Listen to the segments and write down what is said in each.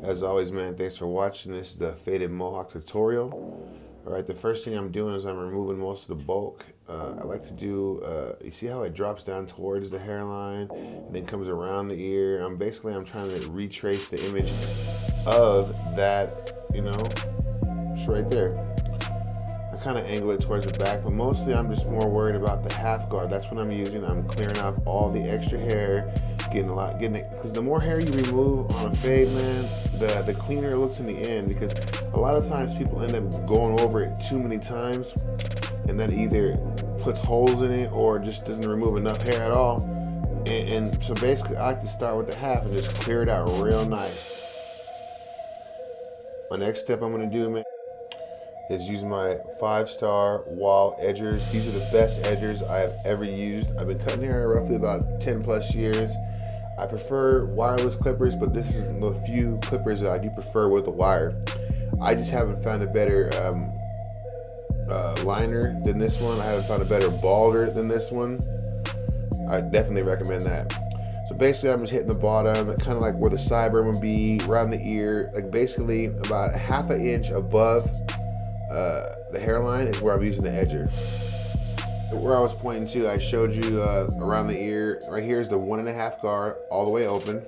As always, man, thanks for watching. This is the faded mohawk tutorial. All right, the first thing I'm doing is I'm removing most of the bulk. I like to do, you see how it drops down towards the hairline and then comes around the ear. I'm trying to retrace the image of that, it's right there. I kind of angle it towards the back, but mostly I'm just more worried about the half guard. That's what I'm using. I'm clearing off all the extra hair, getting it, because the more hair you remove on a fade, man, the cleaner it looks in the end, because a lot of times people end up going over it too many times, and that either puts holes in it or just doesn't remove enough hair at all. And so basically I like to start with the half and just clear it out real nice. My next step I'm going to do, man, is use my 5-star whal edgers. These are the best edgers I have ever used. I've been cutting hair roughly about 10 plus years. I prefer wireless clippers, but this is the few clippers that I do prefer with the wire. I just haven't found a better liner than this one. I haven't found a better balder than this one. I definitely recommend that. So basically I'm just hitting the bottom, kind of like where the sideburn would be, around the ear, like basically about ½ an inch above the hairline is where I'm using the edger. Where I was pointing to, I showed you around the ear. Right here is the 1.5 guard, all the way open.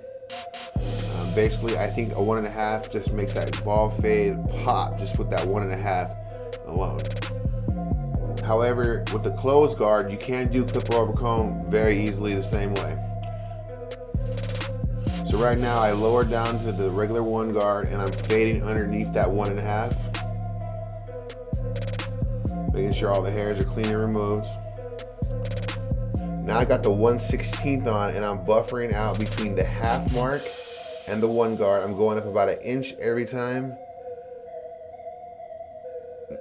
Basically, I think a 1.5 just makes that bald fade pop just with that 1.5 alone. However, with the closed guard, you can do clipper over comb very easily the same way. So right now, I lowered down to the regular 1 guard, and I'm fading underneath that 1.5. Making sure all the hairs are clean and removed. Now I got the 1/16 on, and I'm buffering out between the half mark and the 1 guard. I'm going up about 1 inch every time.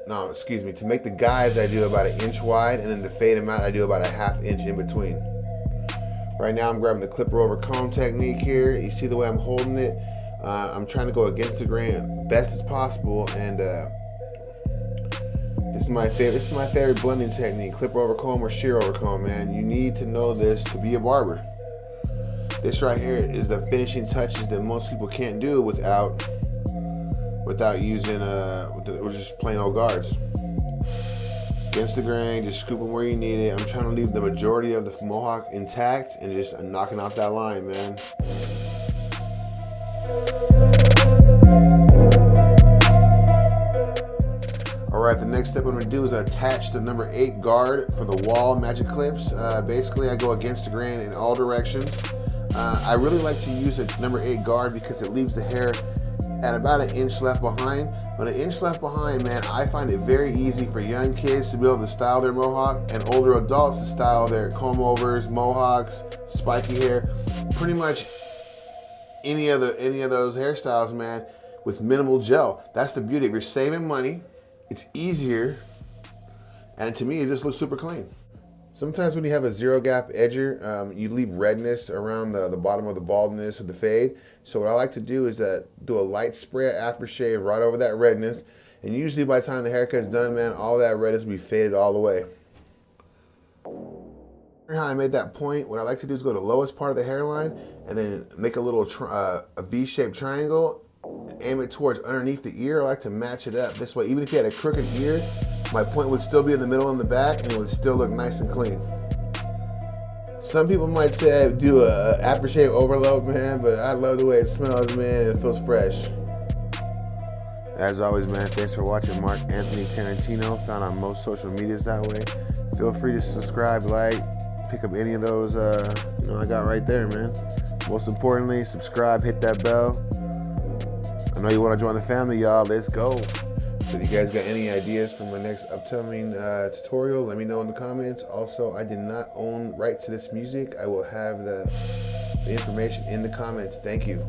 No, excuse me. To make the guides, I do about 1 inch wide, and then to fade them out, I do about ½ inch in between. Right now, I'm grabbing the clipper over comb technique here. You see the way I'm holding it? I'm trying to go against the grain best as possible, and This is my favorite blending technique, clipper over comb or shear over comb, man. You need to know this to be a barber. This right here is the finishing touches that most people can't do without using just plain old guards. Against the grain, just scoop them where you need it. I'm trying to leave the majority of the mohawk intact and just knocking out that line, man. Alright, the next step I'm going to do is attach the number 8 guard for the whal magic clips. Basically, I go against the grain in all directions. I really like to use a number 8 guard because it leaves the hair at about 1 inch left behind. But 1 inch left behind, man, I find it very easy for young kids to be able to style their mohawk and older adults to style their comb overs, mohawks, spiky hair, pretty much any of those hairstyles, man, with minimal gel. That's the beauty. If you're saving money, it's easier, and to me, it just looks super clean. Sometimes when you have a zero gap edger, you leave redness around the bottom of the baldness of the fade. So what I like to do is do a light spray of aftershave right over that redness, and usually by the time the haircut's done, man, all that redness will be faded all the way. How I made that point, what I like to do is go to the lowest part of the hairline and then make a little a V-shaped triangle. Aim it towards underneath the ear. I like to match it up. This way, even if you had a crooked ear, my point would still be in the middle and the back, and it would still look nice and clean. Some people might say I do a aftershave overload, man, but I love the way it smells, man, and it feels fresh. As always, man, thanks for watching. Mark Anthony Tarantino, found on most social medias that way. Feel free to subscribe, like, pick up any of those, I got right there, man. Most importantly, subscribe, hit that bell. I know you want to join the family, y'all. Let's go. So if you guys got any ideas for my next upcoming tutorial, let me know in the comments. Also, I did not own rights to this music. I will have the information in the comments. Thank you.